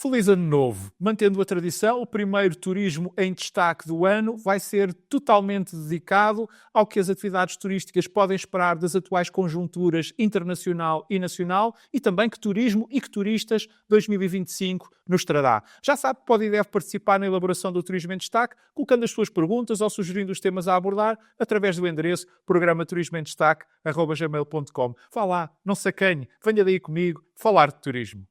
Feliz Ano Novo! Mantendo a tradição, o primeiro turismo em destaque do ano vai ser totalmente dedicado ao que as atividades turísticas podem esperar das atuais conjunturas internacional e nacional e também que turismo e que turistas 2025 nos trará. Já sabe que pode e deve participar na elaboração do Turismo em Destaque, colocando as suas perguntas ou sugerindo os temas a abordar através do endereço programa turismoemdestaque@gmail.com. Vá lá, não se acanhe, venha daí comigo falar de turismo.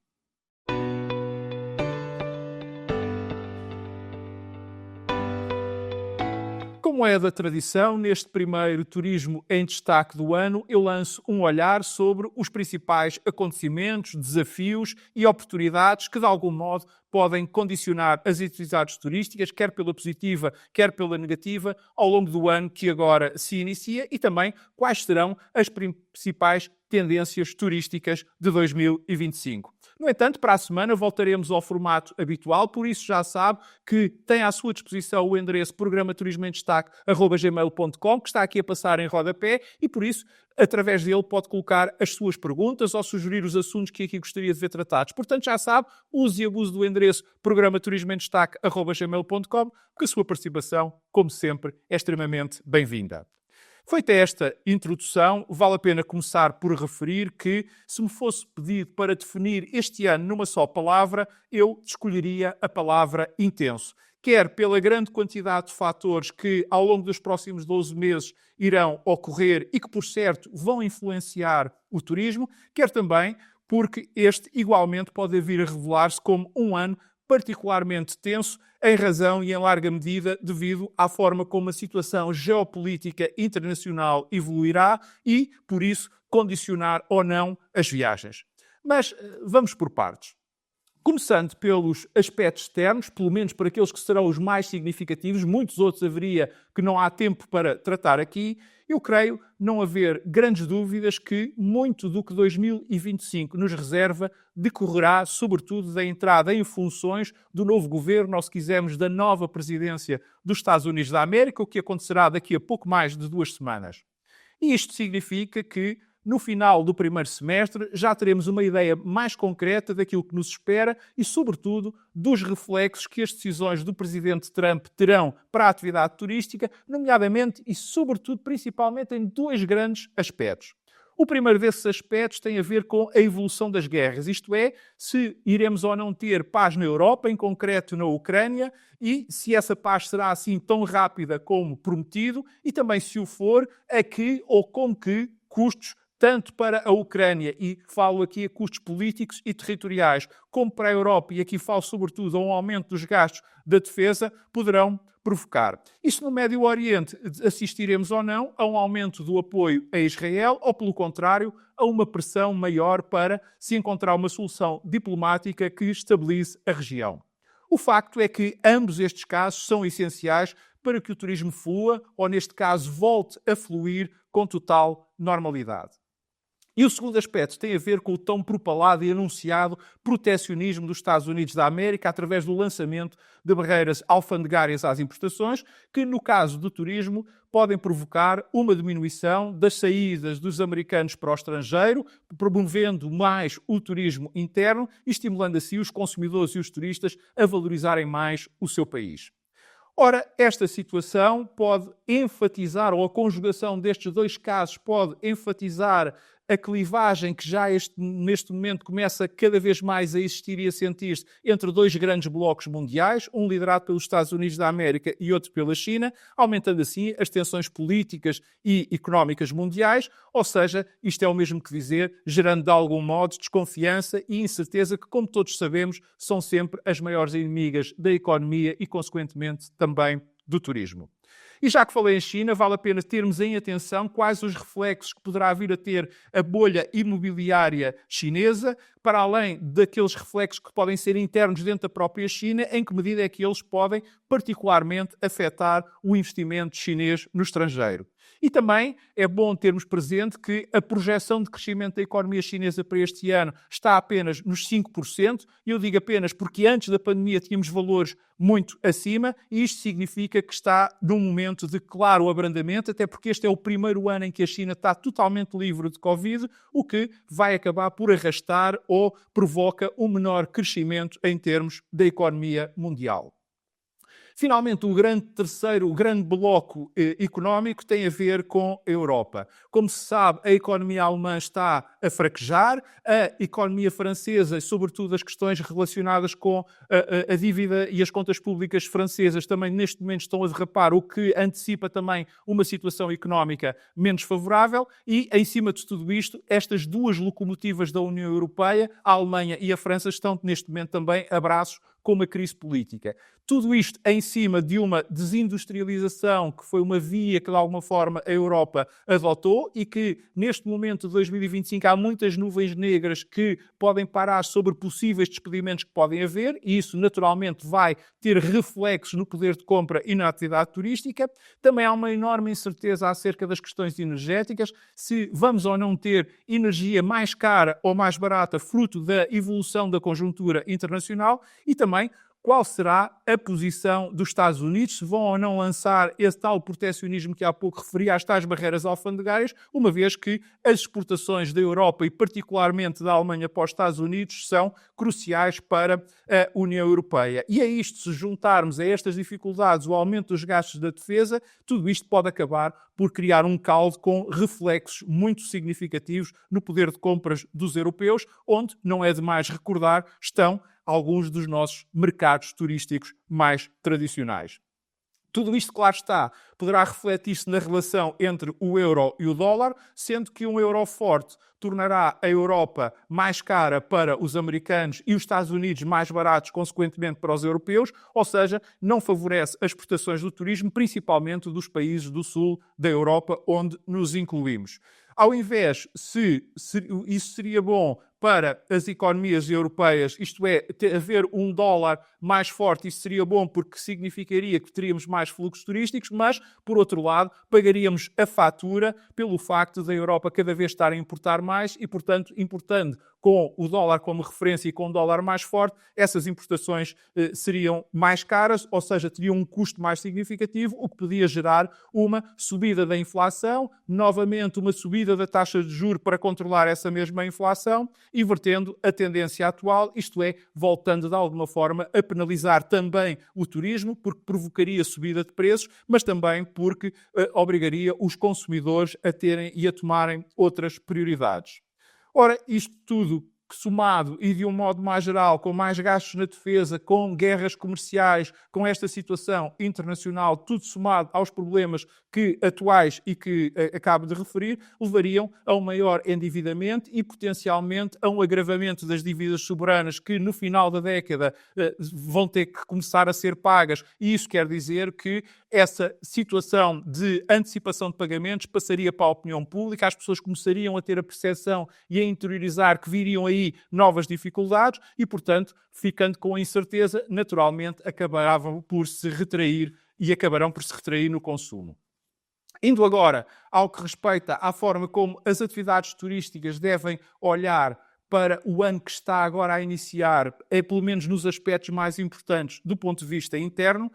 Como é da tradição, neste primeiro Turismo em Destaque do ano, eu lanço um olhar sobre os principais acontecimentos, desafios e oportunidades que, de algum modo, podem condicionar as atividades turísticas, quer pela positiva, quer pela negativa, ao longo do ano que agora se inicia e também quais serão as principais tendências turísticas de 2025. No entanto, para a semana voltaremos ao formato habitual, por isso já sabe que tem à sua disposição o endereço programa turismoemdestaque@gmail.com, que está aqui a passar em rodapé, e por isso, através dele, pode colocar as suas perguntas ou sugerir os assuntos que aqui gostaria de ver tratados. Portanto, já sabe, use e abuse do endereço programa turismoemdestaque@gmail.com, que a sua participação, como sempre, é extremamente bem-vinda. Feita esta introdução, vale a pena começar por referir que, se me fosse pedido para definir este ano numa só palavra, eu escolheria a palavra intenso. Quer pela grande quantidade de fatores que, ao longo dos próximos 12 meses, irão ocorrer e que, por certo, vão influenciar o turismo, quer também porque este, igualmente, pode vir a revelar-se como um ano particularmente tenso, em razão e em larga medida devido à forma como a situação geopolítica internacional evoluirá e, por isso, condicionar ou não as viagens. Mas vamos por partes. Começando pelos aspectos externos, pelo menos por aqueles que serão os mais significativos, muitos outros haveria que não há tempo para tratar aqui, eu creio não haver grandes dúvidas que muito do que 2025 nos reserva decorrerá, sobretudo, da entrada em funções do novo governo, ou se quisermos, da nova presidência dos Estados Unidos da América, o que acontecerá daqui a pouco mais de 2 semanas. E isto significa que, no final do primeiro semestre, já teremos uma ideia mais concreta daquilo que nos espera e, sobretudo, dos reflexos que as decisões do presidente Trump terão para a atividade turística, nomeadamente e, sobretudo, principalmente em 2 grandes aspectos. O primeiro desses aspectos tem a ver com a evolução das guerras, isto é, se iremos ou não ter paz na Europa, em concreto na Ucrânia, e se essa paz será assim tão rápida como prometido, e também, se o for, a que ou com que custos, tanto para a Ucrânia, e falo aqui a custos políticos e territoriais, como para a Europa, e aqui falo sobretudo a um aumento dos gastos da defesa, poderão provocar. E se no Médio Oriente assistiremos ou não a um aumento do apoio a Israel, ou pelo contrário, a uma pressão maior para se encontrar uma solução diplomática que estabilize a região. O facto é que ambos estes casos são essenciais para que o turismo flua, ou neste caso volte a fluir com total normalidade. E o segundo aspecto tem a ver com o tão propalado e anunciado protecionismo dos Estados Unidos da América através do lançamento de barreiras alfandegárias às importações, que, no caso do turismo, podem provocar uma diminuição das saídas dos americanos para o estrangeiro, promovendo mais o turismo interno e estimulando assim os consumidores e os turistas a valorizarem mais o seu país. Ora, esta situação pode enfatizar, ou a conjugação destes 2 casos pode enfatizar a clivagem que já neste momento começa cada vez mais a existir e a sentir-se entre 2 grandes blocos mundiais, um liderado pelos Estados Unidos da América e outro pela China, aumentando assim as tensões políticas e económicas mundiais, ou seja, isto é o mesmo que dizer, gerando de algum modo desconfiança e incerteza que, como todos sabemos, são sempre as maiores inimigas da economia e, consequentemente, também do turismo. E já que falei em China, vale a pena termos em atenção quais os reflexos que poderá vir a ter a bolha imobiliária chinesa, para além daqueles reflexos que podem ser internos dentro da própria China, em que medida é que eles podem particularmente afetar o investimento chinês no estrangeiro. E também é bom termos presente que a projeção de crescimento da economia chinesa para este ano está apenas nos 5%, e eu digo apenas porque antes da pandemia tínhamos valores muito acima, e isto significa que está num momento de claro abrandamento, até porque este é o primeiro ano em que a China está totalmente livre de Covid, o que vai acabar por arrastar ou provoca um menor crescimento em termos da economia mundial. Finalmente, o grande bloco económico tem a ver com a Europa. Como se sabe, a economia alemã está a fraquejar, a economia francesa, e sobretudo as questões relacionadas com a dívida e as contas públicas francesas, também neste momento estão a derrapar, o que antecipa também uma situação económica menos favorável. E, em cima de tudo isto, estas duas locomotivas da União Europeia, a Alemanha e a França, estão neste momento também a braços com uma crise política. Tudo isto em cima de uma desindustrialização que foi uma via que, de alguma forma, a Europa adotou e que, neste momento de 2025, há muitas nuvens negras que podem parar sobre possíveis despedimentos que podem haver, e isso, naturalmente, vai ter reflexos no poder de compra e na atividade turística. Também há uma enorme incerteza acerca das questões energéticas, se vamos ou não ter energia mais cara ou mais barata, fruto da evolução da conjuntura internacional, e também qual será a posição dos Estados Unidos, se vão ou não lançar esse tal protecionismo que há pouco referi, às tais barreiras alfandegárias, uma vez que as exportações da Europa e particularmente da Alemanha para os Estados Unidos são cruciais para a União Europeia. E a isto, se juntarmos a estas dificuldades o aumento dos gastos da defesa, tudo isto pode acabar por criar um caldo com reflexos muito significativos no poder de compras dos europeus, onde, não é demais recordar, estão alguns dos nossos mercados turísticos mais tradicionais. Tudo isto, claro está, poderá refletir-se na relação entre o euro e o dólar, sendo que um euro forte tornará a Europa mais cara para os americanos e os Estados Unidos mais baratos, consequentemente, para os europeus, ou seja, não favorece as exportações do turismo, principalmente dos países do sul da Europa, onde nos incluímos. Ao invés, se isso seria bom para as economias europeias, isto é, haver um dólar mais forte, isso seria bom porque significaria que teríamos mais fluxos turísticos, mas, por outro lado, pagaríamos a fatura pelo facto da Europa cada vez estar a importar mais e, portanto, importando com o dólar como referência e com um dólar mais forte, essas importações seriam mais caras, ou seja, teriam um custo mais significativo, o que podia gerar uma subida da inflação, novamente uma subida da taxa de juros para controlar essa mesma inflação, invertendo a tendência atual, isto é, voltando de alguma forma a penalizar também o turismo, porque provocaria subida de preços, mas também porque obrigaria os consumidores a terem e a tomarem outras prioridades. Ora, isto tudo somado e de um modo mais geral, com mais gastos na defesa, com guerras comerciais, com esta situação internacional, tudo somado aos problemas atuais e que acabo de referir, levariam a um maior endividamento e potencialmente a um agravamento das dívidas soberanas que no final da década vão ter que começar a ser pagas, e isso quer dizer que essa situação de antecipação de pagamentos passaria para a opinião pública, as pessoas começariam a ter a percepção e a interiorizar que viriam aí novas dificuldades e, portanto, ficando com a incerteza, naturalmente acabavam por se retrair e acabarão por se retrair no consumo. Indo agora ao que respeita à forma como as atividades turísticas devem olhar para o ano que está agora a iniciar, pelo menos nos aspectos mais importantes do ponto de vista interno,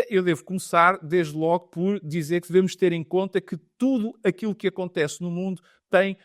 eu devo começar desde logo por dizer que devemos ter em conta que tudo aquilo que acontece no mundo tem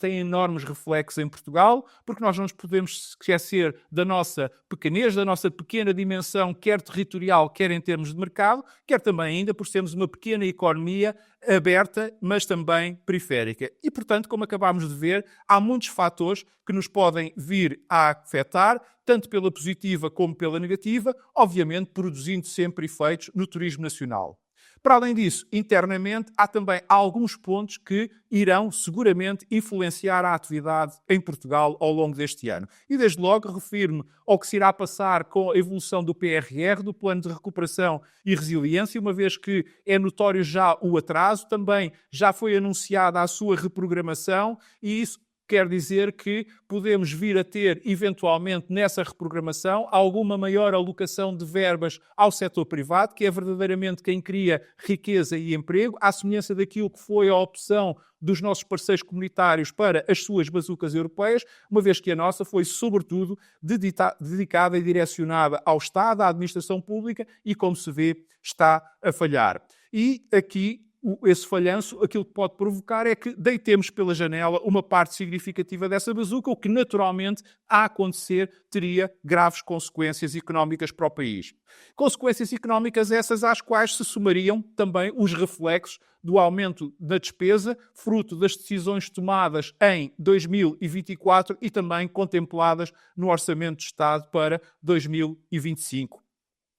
enormes reflexos em Portugal, porque nós não nos podemos esquecer da nossa pequenez, da nossa pequena dimensão, quer territorial, quer em termos de mercado, quer também ainda por sermos uma pequena economia aberta, mas também periférica. E, portanto, como acabámos de ver, há muitos fatores que nos podem vir a afetar, tanto pela positiva como pela negativa, obviamente produzindo sempre efeitos no turismo nacional. Para além disso, internamente, há também alguns pontos que irão seguramente influenciar a atividade em Portugal ao longo deste ano. E desde logo refiro-me ao que se irá passar com a evolução do PRR, do Plano de Recuperação e Resiliência, uma vez que é notório já o atraso, também já foi anunciada a sua reprogramação e isso quer dizer que podemos vir a ter, eventualmente, nessa reprogramação, alguma maior alocação de verbas ao setor privado, que é verdadeiramente quem cria riqueza e emprego, à semelhança daquilo que foi a opção dos nossos parceiros comunitários para as suas bazucas europeias, uma vez que a nossa foi, sobretudo, dedicada e direcionada ao Estado, à administração pública e, como se vê, está a falhar. E aqui, esse falhanço, aquilo que pode provocar é que deitemos pela janela uma parte significativa dessa bazuca, o que naturalmente, a acontecer, teria graves consequências económicas para o país. Consequências económicas essas às quais se somariam também os reflexos do aumento da despesa, fruto das decisões tomadas em 2024 e também contempladas no Orçamento de Estado para 2025.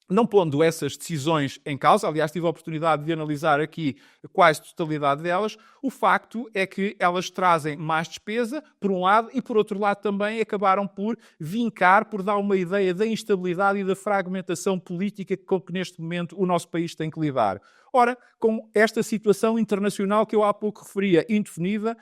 Não pondo essas decisões em causa, aliás, tive a oportunidade de analisar aqui quase a totalidade delas, o facto é que elas trazem mais despesa, por um lado, e por outro lado também acabaram por vincar, por dar uma ideia da instabilidade e da fragmentação política com que neste momento o nosso país tem que lidar. Ora, com esta situação internacional que eu há pouco referia, indefinida,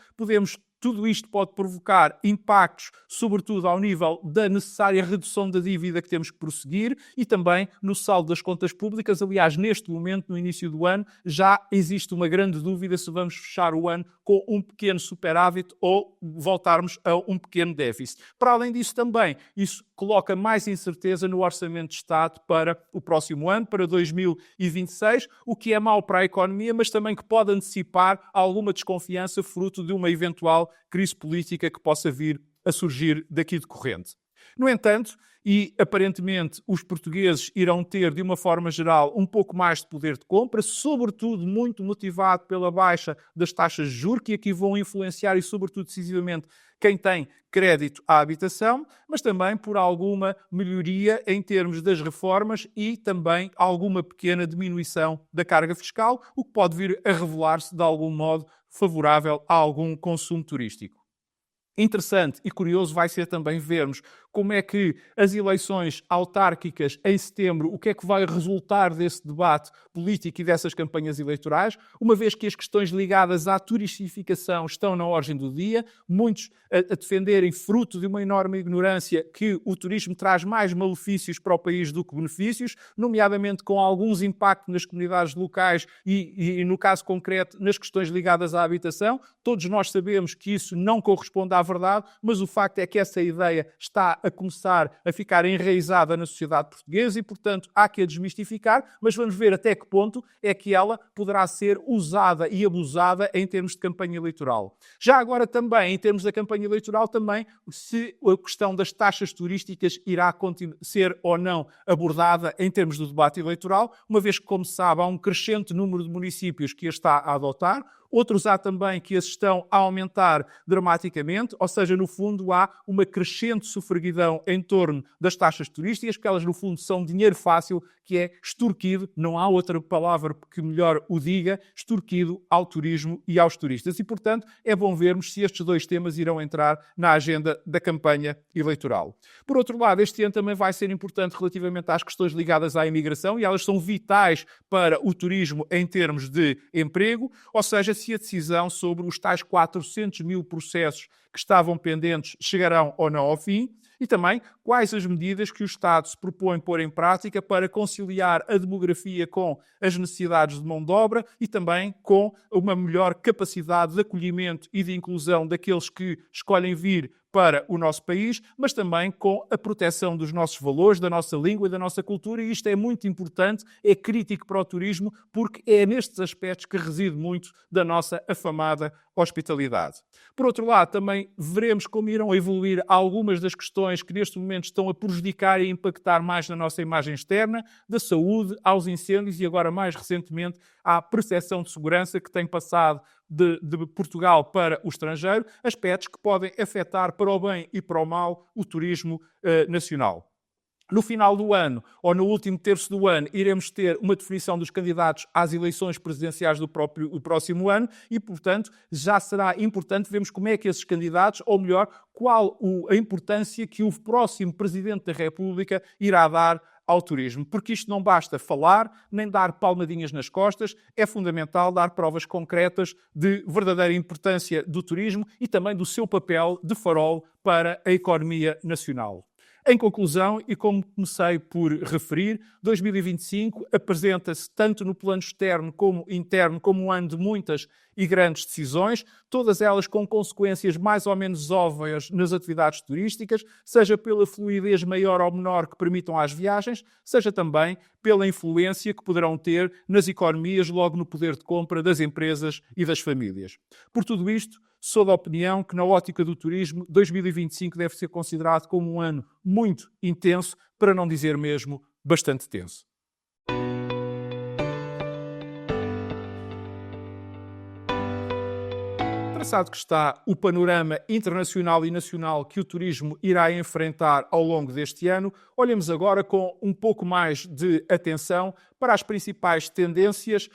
tudo isto pode provocar impactos, sobretudo ao nível da necessária redução da dívida que temos que prosseguir e também no saldo das contas públicas. Aliás, neste momento, no início do ano, já existe uma grande dúvida se vamos fechar o ano com um pequeno superávit ou voltarmos a um pequeno déficit. Para além disso também, isso coloca mais incerteza no Orçamento de Estado para o próximo ano, para 2026, o que é mau para a economia, mas também que pode antecipar alguma desconfiança fruto de uma eventual crise política que possa vir a surgir daqui decorrente. No entanto, e aparentemente os portugueses irão ter, de uma forma geral, um pouco mais de poder de compra, sobretudo muito motivado pela baixa das taxas de juros, que aqui vão influenciar e, sobretudo, decisivamente, quem tem crédito à habitação, mas também por alguma melhoria em termos das reformas e também alguma pequena diminuição da carga fiscal, o que pode vir a revelar-se, de algum modo, favorável a algum consumo turístico. Interessante e curioso vai ser também vermos como é que as eleições autárquicas em setembro, o que é que vai resultar desse debate político e dessas campanhas eleitorais, uma vez que as questões ligadas à turistificação estão na ordem do dia, muitos a defenderem, fruto de uma enorme ignorância, que o turismo traz mais malefícios para o país do que benefícios, nomeadamente com alguns impactos nas comunidades locais e no caso concreto, nas questões ligadas à habitação. Todos nós sabemos que isso não corresponde à verdade, mas o facto é que essa ideia está a começar a ficar enraizada na sociedade portuguesa e, portanto, há que a desmistificar, mas vamos ver até que ponto é que ela poderá ser usada e abusada em termos de campanha eleitoral. Já agora também, em termos da campanha eleitoral, também se a questão das taxas turísticas irá ser ou não abordada em termos do debate eleitoral, uma vez que, como se sabe, há um crescente número de municípios que a está a adotar. Outros há também que as estão a aumentar dramaticamente, ou seja, no fundo há uma crescente sofreguidão em torno das taxas turísticas, porque elas no fundo são dinheiro fácil que é extorquido, não há outra palavra que melhor o diga, extorquido ao turismo e aos turistas. E, portanto, é bom vermos se estes dois temas irão entrar na agenda da campanha eleitoral. Por outro lado, este ano também vai ser importante relativamente às questões ligadas à imigração, e elas são vitais para o turismo em termos de emprego, ou seja, se a decisão sobre os tais 400 mil processos que estavam pendentes chegarão ou não ao fim, e também quais as medidas que o Estado se propõe pôr em prática para conciliar a demografia com as necessidades de mão de obra e também com uma melhor capacidade de acolhimento e de inclusão daqueles que escolhem vir para o nosso país, mas também com a proteção dos nossos valores, da nossa língua e da nossa cultura, e isto é muito importante, é crítico para o turismo, porque é nestes aspectos que reside muito da nossa afamada hospitalidade. Por outro lado, também veremos como irão evoluir algumas das questões que neste momento estão a prejudicar e impactar mais na nossa imagem externa, da saúde, aos incêndios e agora mais recentemente à percepção de segurança que tem passado de Portugal para o estrangeiro, aspectos que podem afetar para o bem e para o mal o turismo nacional. No final do ano, ou no último terço do ano, iremos ter uma definição dos candidatos às eleições presidenciais do próximo ano e, portanto, já será importante vermos como é que esses candidatos, ou melhor, qual a importância que o próximo Presidente da República irá dar ao turismo, porque isto não basta falar nem dar palmadinhas nas costas, é fundamental dar provas concretas de verdadeira importância do turismo e também do seu papel de farol para a economia nacional. Em conclusão, e como comecei por referir, 2025 apresenta-se tanto no plano externo como interno como um ano de muitas e grandes decisões, todas elas com consequências mais ou menos óbvias nas atividades turísticas, seja pela fluidez maior ou menor que permitam às viagens, seja também pela influência que poderão ter nas economias, logo no poder de compra das empresas e das famílias. Por tudo isto, sou da opinião que, na ótica do turismo, 2025 deve ser considerado como um ano muito intenso, para não dizer mesmo bastante tenso. Traçado que está o panorama internacional e nacional que o turismo irá enfrentar ao longo deste ano, olhemos agora com um pouco mais de atenção para as principais tendências,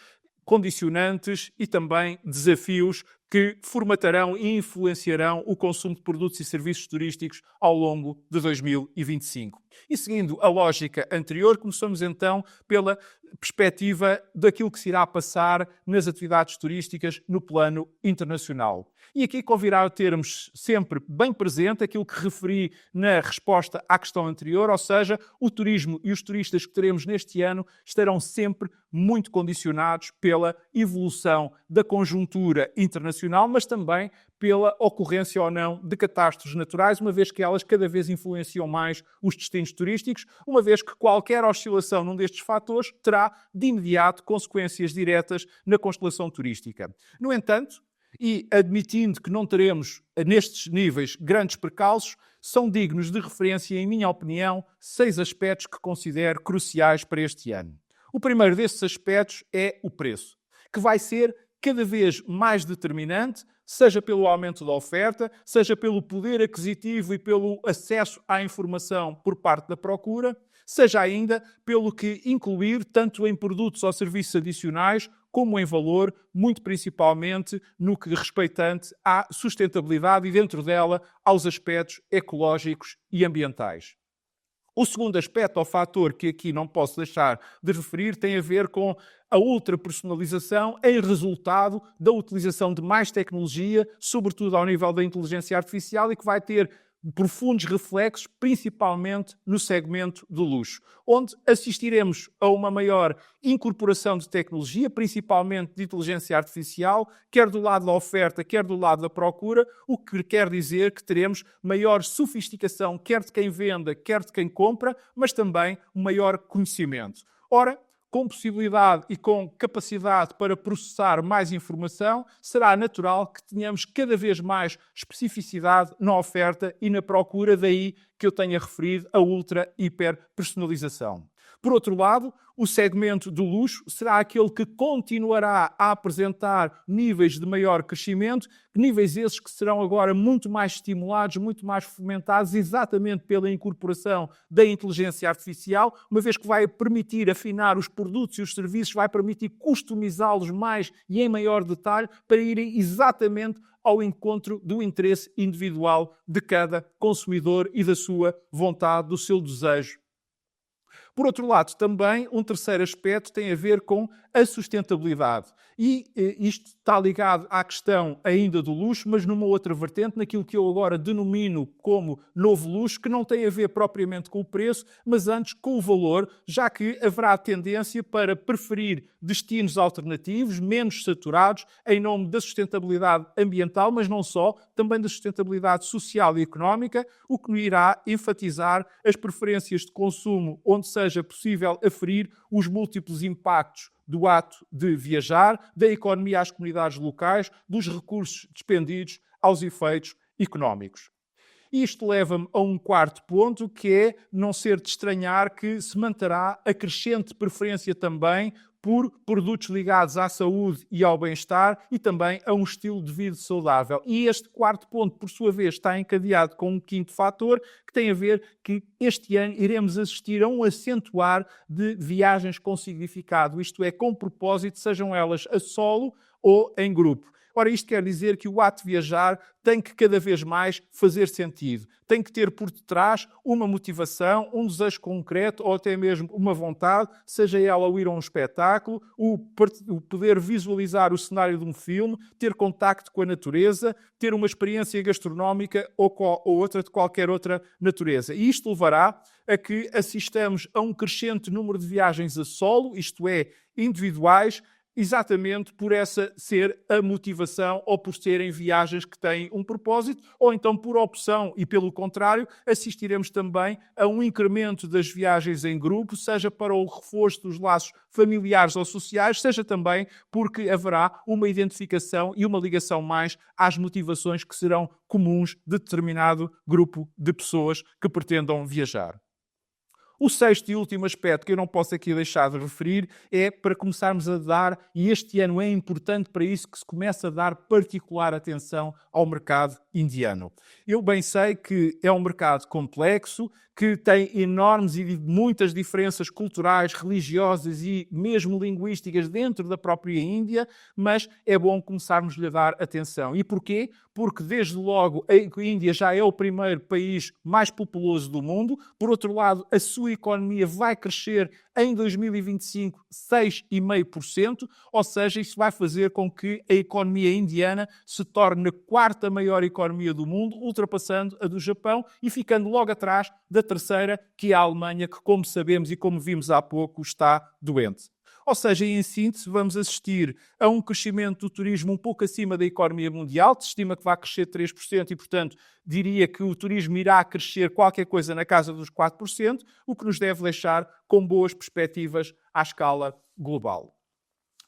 condicionantes e também desafios que formatarão e influenciarão o consumo de produtos e serviços turísticos ao longo de 2025. E seguindo a lógica anterior, começamos então pela perspectiva daquilo que se irá passar nas atividades turísticas no plano internacional. E aqui convirá termos sempre bem presente aquilo que referi na resposta à questão anterior, ou seja, o turismo e os turistas que teremos neste ano estarão sempre muito condicionados pela evolução da conjuntura internacional, mas também pela ocorrência ou não de catástrofes naturais, uma vez que elas cada vez influenciam mais os destinos turísticos, uma vez que qualquer oscilação num destes fatores terá de imediato consequências diretas na constelação turística. No entanto, e admitindo que não teremos nestes níveis grandes percalços, são dignos de referência, em minha opinião, 6 aspectos que considero cruciais para este ano. O primeiro desses aspectos é o preço, que vai ser cada vez mais determinante, seja pelo aumento da oferta, seja pelo poder aquisitivo e pelo acesso à informação por parte da procura, seja ainda pelo que incluir tanto em produtos ou serviços adicionais como em valor, muito principalmente no que respeitante à sustentabilidade e, dentro dela, aos aspectos ecológicos e ambientais. O segundo aspecto, ou fator que aqui não posso deixar de referir, tem a ver com a ultrapersonalização em resultado da utilização de mais tecnologia, sobretudo ao nível da inteligência artificial, e que vai ter profundos reflexos, principalmente no segmento do luxo, onde assistiremos a uma maior incorporação de tecnologia, principalmente de inteligência artificial, quer do lado da oferta, quer do lado da procura, o que quer dizer que teremos maior sofisticação, quer de quem venda, quer de quem compra, mas também um maior conhecimento. Ora, com possibilidade e com capacidade para processar mais informação, será natural que tenhamos cada vez mais especificidade na oferta e na procura, daí que eu tenha referido a ultra-hiper-personalização. Por outro lado, o segmento do luxo será aquele que continuará a apresentar níveis de maior crescimento, níveis esses que serão agora muito mais estimulados, muito mais fomentados, exatamente pela incorporação da inteligência artificial, uma vez que vai permitir afinar os produtos e os serviços, vai permitir customizá-los mais e em maior detalhe para irem exatamente ao encontro do interesse individual de cada consumidor e da sua vontade, do seu desejo. Por outro lado, também um terceiro aspecto tem a ver com a sustentabilidade. E isto está ligado à questão ainda do luxo, mas numa outra vertente, naquilo que eu agora denomino como novo luxo, que não tem a ver propriamente com o preço, mas antes com o valor, já que haverá tendência para preferir destinos alternativos, menos saturados, em nome da sustentabilidade ambiental, mas não só, também da sustentabilidade social e económica, o que irá enfatizar as preferências de consumo onde seja possível aferir os múltiplos impactos do ato de viajar, da economia às comunidades locais, dos recursos despendidos aos efeitos económicos. Isto leva-me a um quarto ponto, que é não ser de estranhar que se manterá a crescente preferência também por produtos ligados à saúde e ao bem-estar e também a um estilo de vida saudável. E este quarto ponto, por sua vez, está encadeado com um quinto fator, que tem a ver que este ano iremos assistir a um acentuar de viagens com significado, isto é, com propósito, sejam elas a solo ou em grupo. Ora, isto quer dizer que o ato de viajar tem que cada vez mais fazer sentido. Tem que ter por detrás uma motivação, um desejo concreto ou até mesmo uma vontade, seja ela o ir a um espetáculo, o poder visualizar o cenário de um filme, ter contacto com a natureza, ter uma experiência gastronómica ou outra de qualquer outra natureza. E isto levará a que assistamos a um crescente número de viagens a solo, isto é, individuais, exatamente por essa ser a motivação ou por serem viagens que têm um propósito, ou então por opção e pelo contrário, assistiremos também a um incremento das viagens em grupo, seja para o reforço dos laços familiares ou sociais, seja também porque haverá uma identificação e uma ligação mais às motivações que serão comuns de determinado grupo de pessoas que pretendam viajar. O sexto e último aspecto que eu não posso aqui deixar de referir é para começarmos a dar, e este ano é importante para isso, que se comece a dar particular atenção ao mercado indiano. Eu bem sei que é um mercado complexo, que tem enormes e muitas diferenças culturais, religiosas e mesmo linguísticas dentro da própria Índia, mas é bom começarmos-lhe a dar atenção. E porquê? Porque desde logo a Índia já é o primeiro país mais populoso do mundo. Por outro lado, a sua economia vai crescer em 2025 6,5%, ou seja, isso vai fazer com que a economia indiana se torne a quarta maior economia do mundo, ultrapassando a do Japão e ficando logo atrás da terceira, que é a Alemanha, que, como sabemos e como vimos há pouco, está doente. Ou seja, em síntese, vamos assistir a um crescimento do turismo um pouco acima da economia mundial. Se estima que vai crescer 3% e, portanto, diria que o turismo irá crescer qualquer coisa na casa dos 4%, o que nos deve deixar com boas perspectivas à escala global.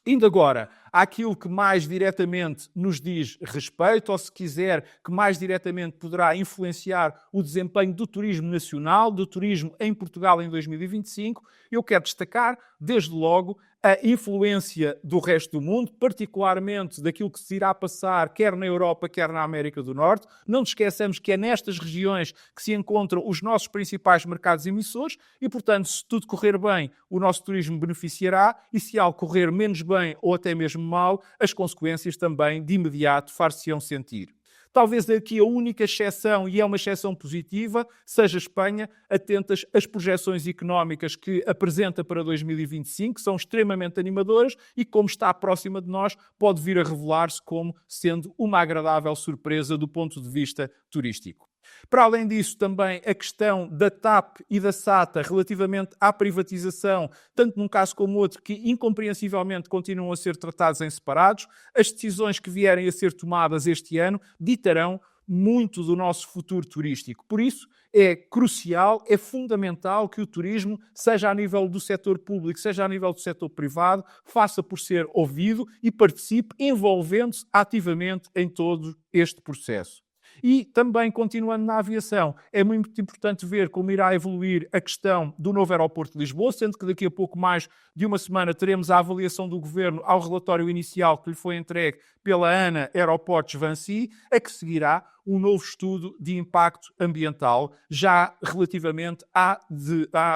Indo agora àquilo que mais diretamente nos diz respeito, ou se quiser, que mais diretamente poderá influenciar o desempenho do turismo nacional, do turismo em Portugal em 2025, eu quero destacar, desde logo, a influência do resto do mundo, particularmente daquilo que se irá passar quer na Europa, quer na América do Norte. Não nos esqueçamos que é nestas regiões que se encontram os nossos principais mercados emissores e, portanto, se tudo correr bem, o nosso turismo beneficiará e se algo correr menos bem ou até mesmo mal, as consequências também de imediato far-se-ão sentir. Talvez aqui a única exceção, e é uma exceção positiva, seja a Espanha, atentas às projeções económicas que apresenta para 2025, que são extremamente animadoras e, como está próxima de nós, pode vir a revelar-se como sendo uma agradável surpresa do ponto de vista turístico. Para além disso, também a questão da TAP e da SATA relativamente à privatização, tanto num caso como outro, que incompreensivelmente continuam a ser tratados em separados. As decisões que vierem a ser tomadas este ano ditarão muito do nosso futuro turístico. Por isso, é crucial, é fundamental que o turismo, seja a nível do setor público, seja a nível do setor privado, faça por ser ouvido e participe envolvendo-se ativamente em todo este processo. E também, continuando na aviação, é muito importante ver como irá evoluir a questão do novo aeroporto de Lisboa, sendo que daqui a pouco mais de uma semana teremos a avaliação do Governo ao relatório inicial que lhe foi entregue pela ANA Aeroportos Vancy, a que seguirá um novo estudo de impacto ambiental, já relativamente à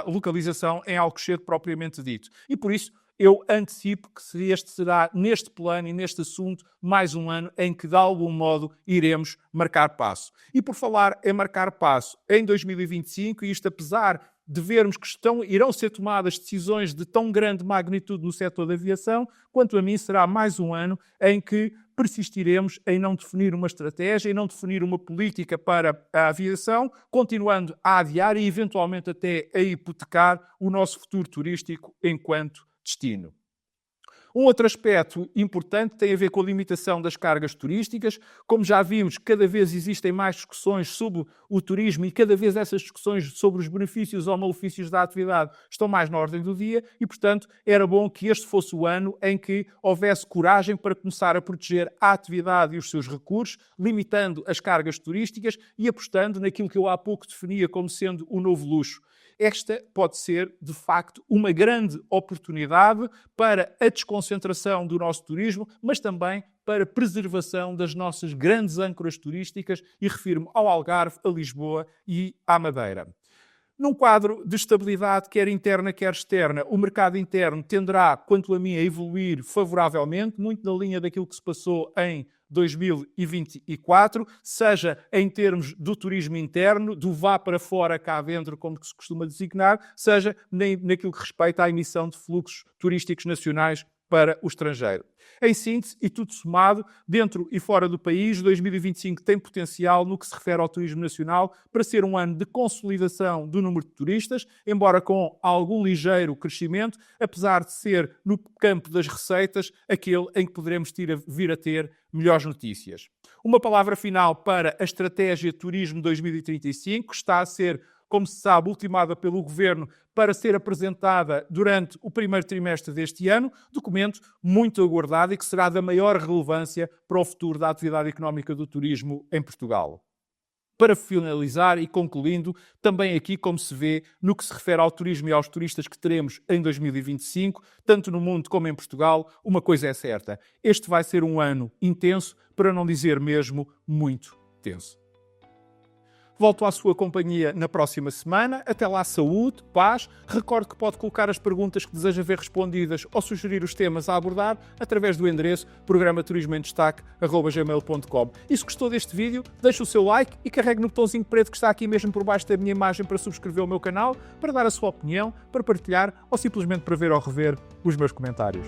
localização em Alcochete propriamente dito. E por isso, eu antecipo que este será, neste plano e neste assunto, mais um ano em que, de algum modo, iremos marcar passo. E por falar em marcar passo, em 2025, e isto apesar de vermos que irão ser tomadas decisões de tão grande magnitude no setor da aviação, quanto a mim será mais um ano em que persistiremos em não definir uma estratégia, em não definir uma política para a aviação, continuando a adiar e eventualmente até a hipotecar o nosso futuro turístico enquanto destino. Um outro aspecto importante tem a ver com a limitação das cargas turísticas. Como já vimos, cada vez existem mais discussões sobre o turismo e cada vez essas discussões sobre os benefícios ou malefícios da atividade estão mais na ordem do dia e, portanto, era bom que este fosse o ano em que houvesse coragem para começar a proteger a atividade e os seus recursos, limitando as cargas turísticas e apostando naquilo que eu há pouco definia como sendo o novo luxo. Esta pode ser, de facto, uma grande oportunidade para a desconcentração do nosso turismo, mas também para a preservação das nossas grandes âncoras turísticas, e refiro-me ao Algarve, a Lisboa e à Madeira. Num quadro de estabilidade, quer interna, quer externa, o mercado interno tenderá, quanto a mim, a evoluir favoravelmente, muito na linha daquilo que se passou em 2024, seja em termos do turismo interno, do vá para fora, cá dentro, como se costuma designar, seja naquilo que respeita à emissão de fluxos turísticos nacionais para o estrangeiro. Em síntese, e tudo somado, dentro e fora do país, 2025 tem potencial no que se refere ao turismo nacional para ser um ano de consolidação do número de turistas, embora com algum ligeiro crescimento, apesar de ser, no campo das receitas, aquele em que poderemos vir a ter melhores notícias. Uma palavra final para a Estratégia Turismo 2035, que está a ser, como se sabe, ultimada pelo Governo para ser apresentada durante o primeiro trimestre deste ano, documento muito aguardado e que será da maior relevância para o futuro da atividade económica do turismo em Portugal. Para finalizar e concluindo, também aqui, como se vê, no que se refere ao turismo e aos turistas que teremos em 2025, tanto no mundo como em Portugal, uma coisa é certa: este vai ser um ano intenso, para não dizer mesmo muito tenso. Volto à sua companhia na próxima semana. Até lá, saúde, paz. Recorde que pode colocar as perguntas que deseja ver respondidas ou sugerir os temas a abordar através do endereço programaturismoemdestaque@gmail.com. E se gostou deste vídeo, deixe o seu like e carregue no botãozinho preto que está aqui mesmo por baixo da minha imagem para subscrever o meu canal, para dar a sua opinião, para partilhar ou simplesmente para ver ou rever os meus comentários.